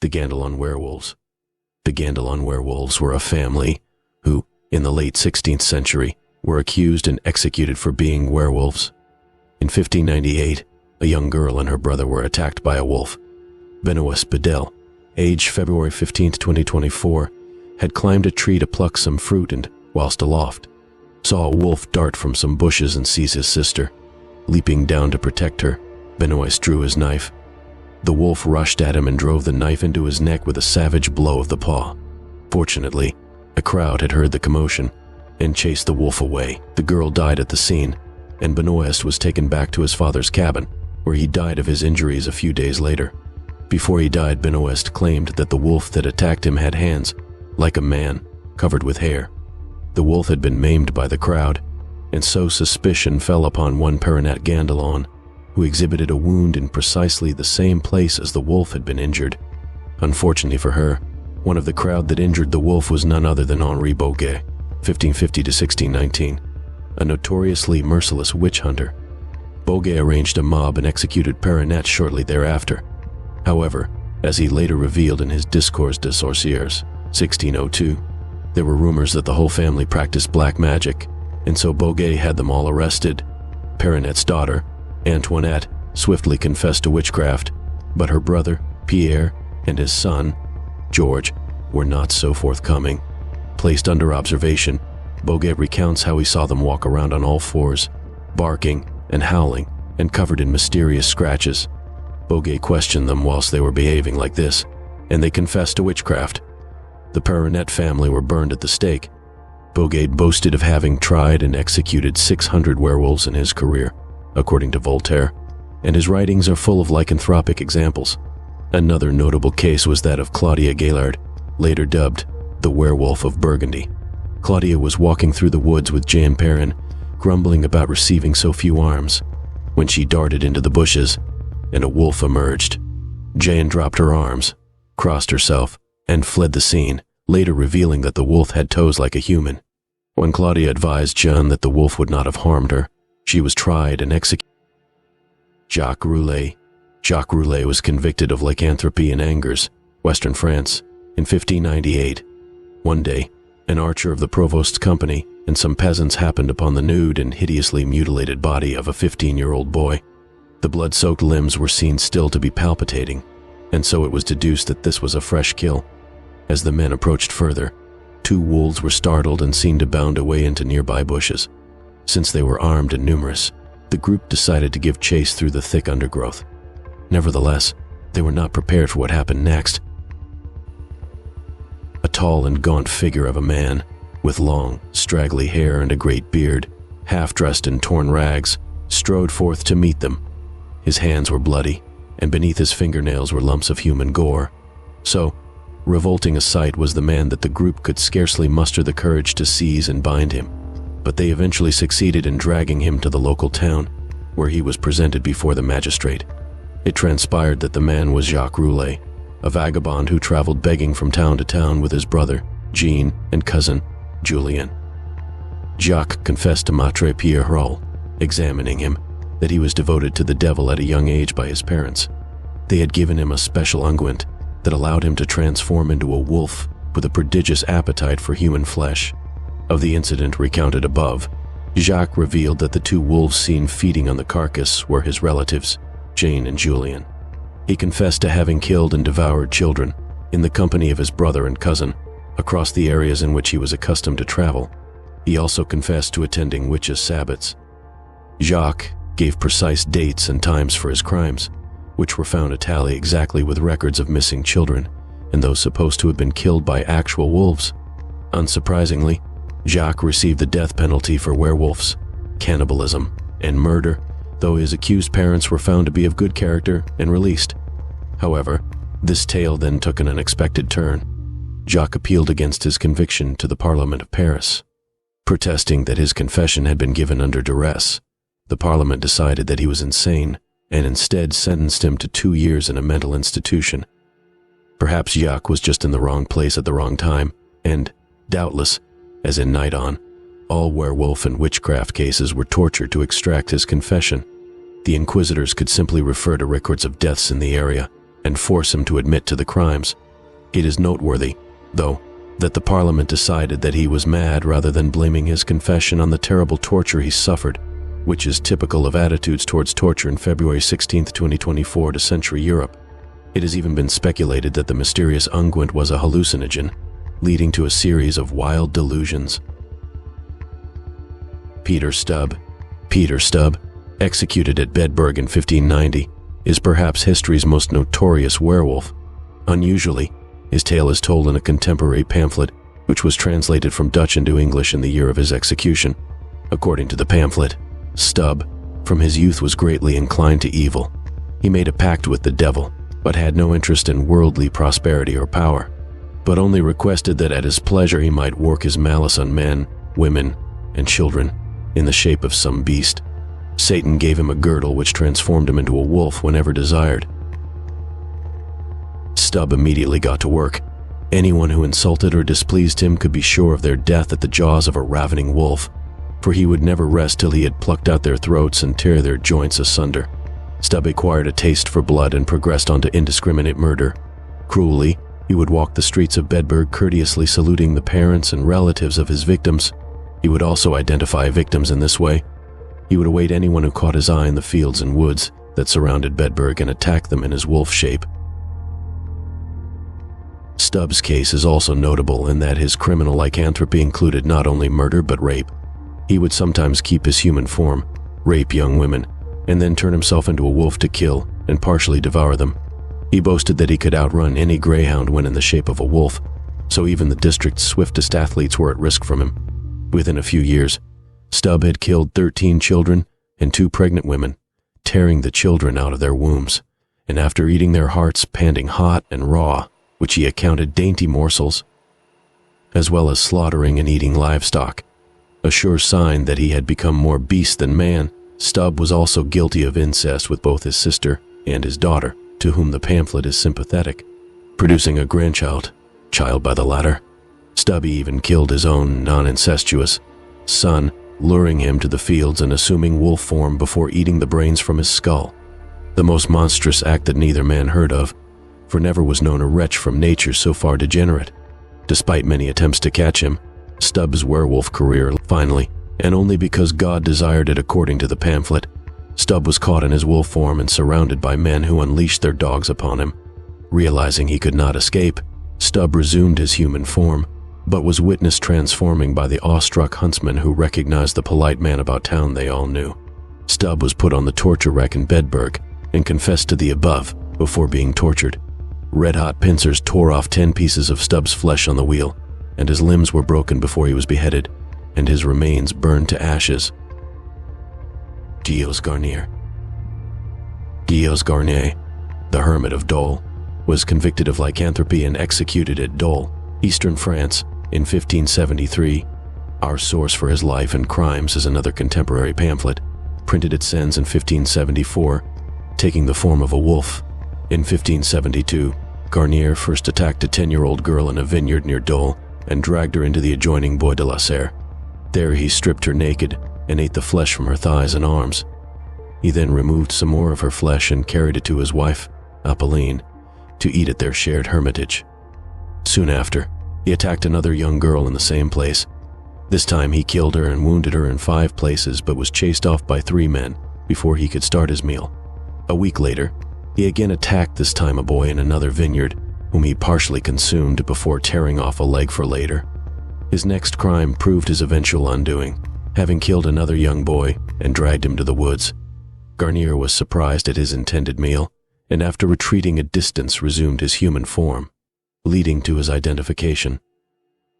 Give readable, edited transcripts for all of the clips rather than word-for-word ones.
The Gandelon Werewolves. The Gandelon Werewolves were a family who, in the late 16th century, were accused and executed for being werewolves. In 1598, a young girl and her brother were attacked by a wolf. Benoist Bedell, aged February 15, 2024, had climbed a tree to pluck some fruit and, whilst aloft, saw a wolf dart from some bushes and seize his sister. Leaping down to protect her, Benoist drew his knife. The wolf rushed at him and drove the knife into his neck with a savage blow of the paw. Fortunately, a crowd had heard the commotion and chased the wolf away. The girl died at the scene, and Benoist was taken back to his father's cabin, where he died of his injuries a few days later. Before he died, Benoist claimed that the wolf that attacked him had hands, like a man, covered with hair. The wolf had been maimed by the crowd, and so suspicion fell upon one Perinette Gandelon, who exhibited a wound in precisely the same place as the wolf had been injured. Unfortunately for her, one of the crowd that injured the wolf was none other than Henri Boguet, 1550 to 1619, a notoriously merciless witch hunter. Boguet arranged a mob and executed Perinette shortly thereafter. However, as he later revealed in his Discours des Sorcières, 1602, there were rumors that the whole family practiced black magic, and so Boguet had them all arrested. Perinette's daughter, Antoinette, swiftly confessed to witchcraft, but her brother, Pierre, and his son, George, were not so forthcoming. Placed under observation, Boguet recounts how he saw them walk around on all fours, barking and howling, and covered in mysterious scratches. Boguet questioned them whilst they were behaving like this, and they confessed to witchcraft. The Perinette family were burned at the stake. Boguet boasted of having tried and executed 600 werewolves in his career, according to Voltaire, and his writings are full of lycanthropic examples. Another notable case was that of Claudia Gaillard, later dubbed the Werewolf of Burgundy. Claudia was walking through the woods with Jean Perrin, grumbling about receiving so few arms, when she darted into the bushes, and a wolf emerged. Jean dropped her arms, crossed herself, and fled the scene, later revealing that the wolf had toes like a human. When Claudia advised Jean that the wolf would not have harmed her, she was tried and executed. Jacques Roule. Jacques Roule was convicted of lycanthropy in Angers, Western France, in 1598. One day, an archer of the provost's company and some peasants happened upon the nude and hideously mutilated body of a 15-year-old boy. The blood-soaked limbs were seen still to be palpitating, and so it was deduced that this was a fresh kill. As the men approached further, 2 wolves were startled and seen to bound away into nearby bushes. Since they were armed and numerous, the group decided to give chase through the thick undergrowth. Nevertheless, they were not prepared for what happened next. A tall and gaunt figure of a man, with long, straggly hair and a great beard, half dressed in torn rags, strode forth to meet them. His hands were bloody, and beneath his fingernails were lumps of human gore. So, revolting a sight was the man that the group could scarcely muster the courage to seize and bind him. But they eventually succeeded in dragging him to the local town, where he was presented before the magistrate. It transpired that the man was Jacques Roule, a vagabond who traveled begging from town to town with his brother, Jean, and cousin, Julien. Jacques confessed to Maître Pierre Roule, examining him, that he was devoted to the devil at a young age by his parents. They had given him a special unguent that allowed him to transform into a wolf with a prodigious appetite for human flesh. Of the incident recounted above, Jacques revealed that the 2 wolves seen feeding on the carcass were his relatives, Jane and Julien. He confessed to having killed and devoured children, in the company of his brother and cousin, across the areas in which he was accustomed to travel. He also confessed to attending witches' sabbats. Jacques gave precise dates and times for his crimes, which were found to tally exactly with records of missing children and those supposed to have been killed by actual wolves. Unsurprisingly, Jacques received the death penalty for werewolves, cannibalism, and murder, though his accused parents were found to be of good character and released. However, this tale then took an unexpected turn. Jacques appealed against his conviction to the Parliament of Paris. Protesting that his confession had been given under duress, the Parliament decided that he was insane and instead sentenced him to 2 years in a mental institution. Perhaps Jacques was just in the wrong place at the wrong time, and, doubtless, as in Night On, all werewolf and witchcraft cases were tortured to extract his confession. The inquisitors could simply refer to records of deaths in the area, and force him to admit to the crimes. It is noteworthy, though, that the Parliament decided that he was mad rather than blaming his confession on the terrible torture he suffered, which is typical of attitudes towards torture in February 16, 2024 to Century Europe. It has even been speculated that the mysterious unguent was a hallucinogen, leading to a series of wild delusions. Peter Stub. Peter Stub, executed at Bedburg in 1590, is perhaps history's most notorious werewolf. Unusually, his tale is told in a contemporary pamphlet, which was translated from Dutch into English in the year of his execution. According to the pamphlet, Stub, from his youth, was greatly inclined to evil. He made a pact with the devil, but had no interest in worldly prosperity or power, but only requested that at his pleasure he might work his malice on men, women, and children in the shape of some beast. Satan gave him a girdle which transformed him into a wolf whenever desired. Stub immediately got to work. Anyone who insulted or displeased him could be sure of their death at the jaws of a ravening wolf, for he would never rest till he had plucked out their throats and tear their joints asunder. Stub acquired a taste for blood and progressed on to indiscriminate murder. Cruelly, he would walk the streets of Bedburg courteously saluting the parents and relatives of his victims. He would also identify victims in this way. He would await anyone who caught his eye in the fields and woods that surrounded Bedburg and attack them in his wolf shape. Stub's case is also notable in that his criminal lycanthropy included not only murder but rape. He would sometimes keep his human form, rape young women, and then turn himself into a wolf to kill and partially devour them. He boasted that he could outrun any greyhound when in the shape of a wolf, so even the district's swiftest athletes were at risk from him. Within a few years, Stub had killed 13 children and 2 pregnant women, tearing the children out of their wombs, and after eating their hearts panting hot and raw, which he accounted dainty morsels, as well as slaughtering and eating livestock. A sure sign that he had become more beast than man, Stub was also guilty of incest with both his sister and his daughter, to whom the pamphlet is sympathetic, producing a grandchild, child by the latter. Stubby even killed his own non-incestuous son, luring him to the fields and assuming wolf form before eating the brains from his skull. The most monstrous act that neither man heard of, for never was known a wretch from nature so far degenerate. Despite many attempts to catch him, Stub's werewolf career finally, and only because God desired it according to the pamphlet, Stub was caught in his wolf form and surrounded by men who unleashed their dogs upon him. Realizing he could not escape, Stub resumed his human form, but was witnessed transforming by the awestruck huntsmen who recognized the polite man about town they all knew. Stub was put on the torture rack in Bedburg and confessed to the above before being tortured. Red-hot pincers tore off 10 pieces of Stub's flesh on the wheel, and his limbs were broken before he was beheaded, and his remains burned to ashes. Garnier. Garnier, the hermit of Dole, was convicted of lycanthropy and executed at Dole, eastern France, in 1573. Our source for his life and crimes is another contemporary pamphlet, printed at Sens in 1574, taking the form of a wolf. In 1572, Garnier first attacked a 10-year-old girl in a vineyard near Dole and dragged her into the adjoining Bois de la Serre. There he stripped her naked and ate the flesh from her thighs and arms. He then removed some more of her flesh and carried it to his wife, Apolline, to eat at their shared hermitage. Soon after, he attacked another young girl in the same place. This time he killed her and wounded her in 5 places but was chased off by 3 men before he could start his meal. A week later, he again attacked, this time a boy in another vineyard, whom he partially consumed before tearing off a leg for later. His next crime proved his eventual undoing, having killed another young boy and dragged him to the woods. Garnier was surprised at his intended meal, and after retreating a distance resumed his human form, leading to his identification.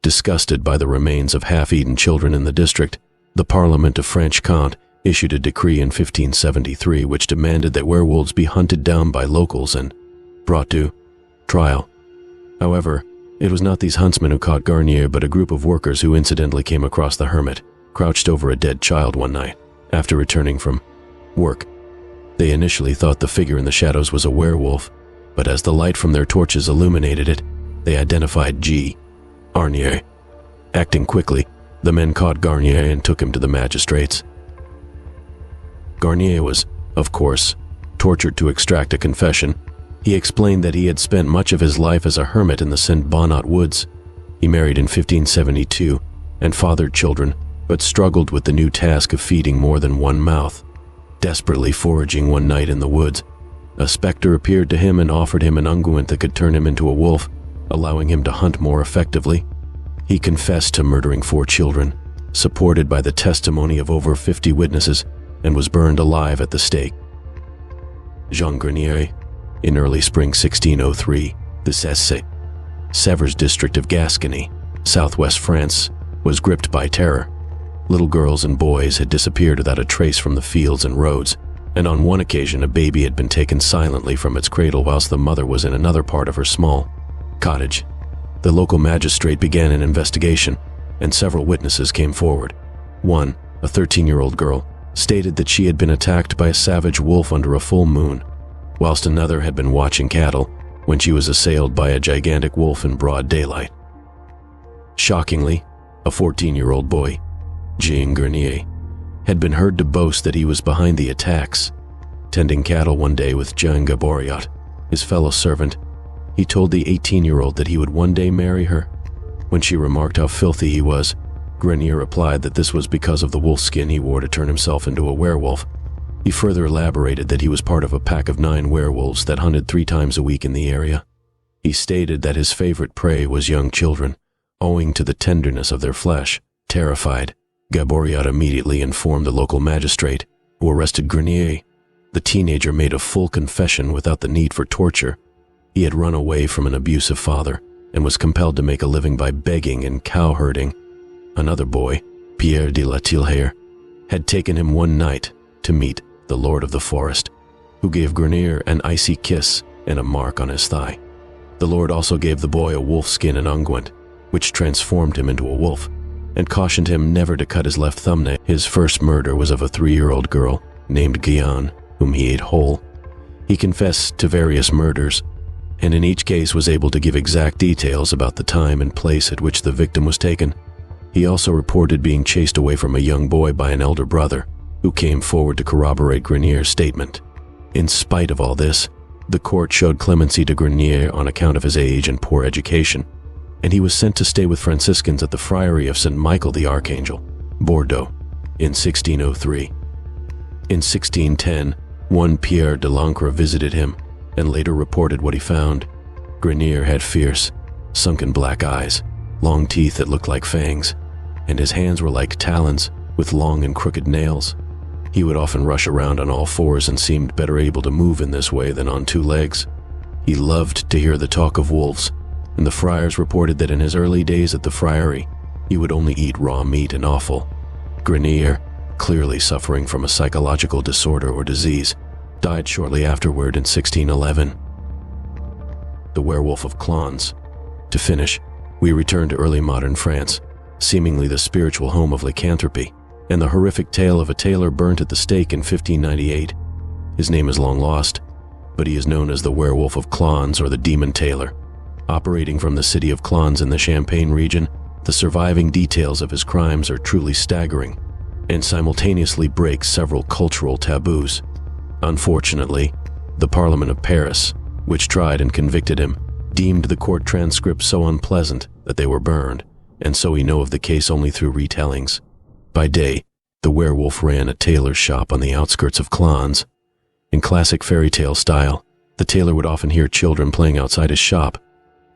Disgusted by the remains of half-eaten children in the district, the Parliament of Franche-Comté issued a decree in 1573 which demanded that werewolves be hunted down by locals and brought to trial. However, it was not these huntsmen who caught Garnier, but a group of workers who incidentally came across the hermit, crouched over a dead child one night, after returning from work. They initially thought the figure in the shadows was a werewolf, but as the light from their torches illuminated it, they identified Garnier. Acting quickly, the men caught Garnier and took him to the magistrates. Garnier was, of course, tortured to extract a confession, He explained that he had spent much of his life as a hermit in the St. Bonnot woods. He married in 1572 and fathered children, but struggled with the new task of feeding more than one mouth. Desperately foraging one night in the woods, a specter appeared to him and offered him an unguent that could turn him into a wolf, allowing him to hunt more effectively. He confessed to murdering 4 children, supported by the testimony of over 50 witnesses, and was burned alive at the stake. Jean Garnier, in early spring 1603, the Sèvres district of Gascony, southwest France, was gripped by terror. Little girls and boys had disappeared without a trace from the fields and roads, and on one occasion a baby had been taken silently from its cradle whilst the mother was in another part of her small cottage. The local magistrate began an investigation, and several witnesses came forward. One, a 13-year-old girl, stated that she had been attacked by a savage wolf under a full moon, whilst another had been watching cattle when she was assailed by a gigantic wolf in broad daylight. Shockingly, a 14-year-old boy, Jean Garnier, had been heard to boast that he was behind the attacks. Tending cattle one day with Jean Gaboriot, his fellow servant, he told the 18-year-old that he would one day marry her. When she remarked how filthy he was, Garnier replied that this was because of the wolf skin he wore to turn himself into a werewolf. He further elaborated that he was part of a pack of 9 werewolves that hunted 3 times a week in the area. He stated that his favorite prey was young children, owing to the tenderness of their flesh. Terrified, Gaboriot immediately informed the local magistrate, who arrested Garnier. The teenager made a full confession without the need for torture. He had run away from an abusive father and was compelled to make a living by begging and cow herding. Another boy, Pierre de la Tillière, had taken him one night to meet the Lord of the Forest, who gave Garnier an icy kiss and a mark on his thigh. The Lord also gave the boy a wolf skin and unguent, which transformed him into a wolf, and cautioned him never to cut his left thumbnail. His first murder was of a 3-year-old girl named Guyane, whom he ate whole. He confessed to various murders, and in each case was able to give exact details about the time and place at which the victim was taken. He also reported being chased away from a young boy by an elder brother, who came forward to corroborate Garnier's statement. In spite of all this, the court showed clemency to Garnier on account of his age and poor education, and he was sent to stay with Franciscans at the Friary of St. Michael the Archangel, Bordeaux, in 1603. In 1610, one Pierre de l'Ancre visited him and later reported what he found. Garnier had fierce, sunken black eyes, long teeth that looked like fangs, and his hands were like talons with long and crooked nails. He would often rush around on all fours and seemed better able to move in this way than on 2 legs. He loved to hear the talk of wolves, and the friars reported that in his early days at the friary, he would only eat raw meat and offal. Garnier, clearly suffering from a psychological disorder or disease, died shortly afterward in 1611. The Werewolf of Clons. To finish, we return to early modern France, seemingly the spiritual home of lycanthropy, and the horrific tale of a tailor burnt at the stake in 1598. His name is long lost, but he is known as the Werewolf of Clons or the Demon Tailor. Operating from the city of Clons in the Champagne region, the surviving details of his crimes are truly staggering and simultaneously break several cultural taboos. Unfortunately, the Parliament of Paris, which tried and convicted him, deemed the court transcripts so unpleasant that they were burned, and so we know of the case only through retellings. By day, the werewolf ran a tailor's shop on the outskirts of Clons. In classic fairy tale style, the tailor would often hear children playing outside his shop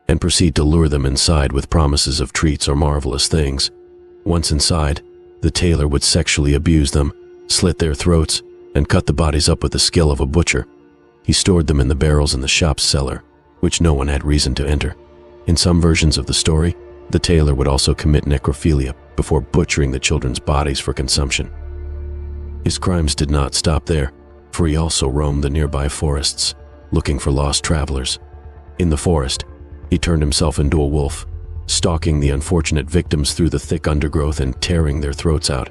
and proceed to lure them inside with promises of treats or marvelous things. Once inside, the tailor would sexually abuse them, slit their throats, and cut the bodies up with the skill of a butcher. He stored them in the barrels in the shop's cellar, which no one had reason to enter. In some versions of the story, the tailor would also commit necrophilia before butchering the children's bodies for consumption. His crimes did not stop there, for he also roamed the nearby forests, looking for lost travelers. In the forest, he turned himself into a wolf, stalking the unfortunate victims through the thick undergrowth and tearing their throats out.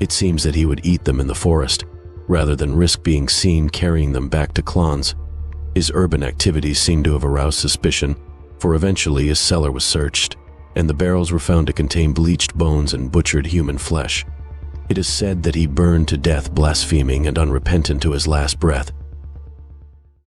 It seems that he would eat them in the forest, rather than risk being seen carrying them back to Clons. His urban activities seem to have aroused suspicion, for eventually his cellar was searched, and the barrels were found to contain bleached bones and butchered human flesh. It is said that he burned to death blaspheming and unrepentant to his last breath,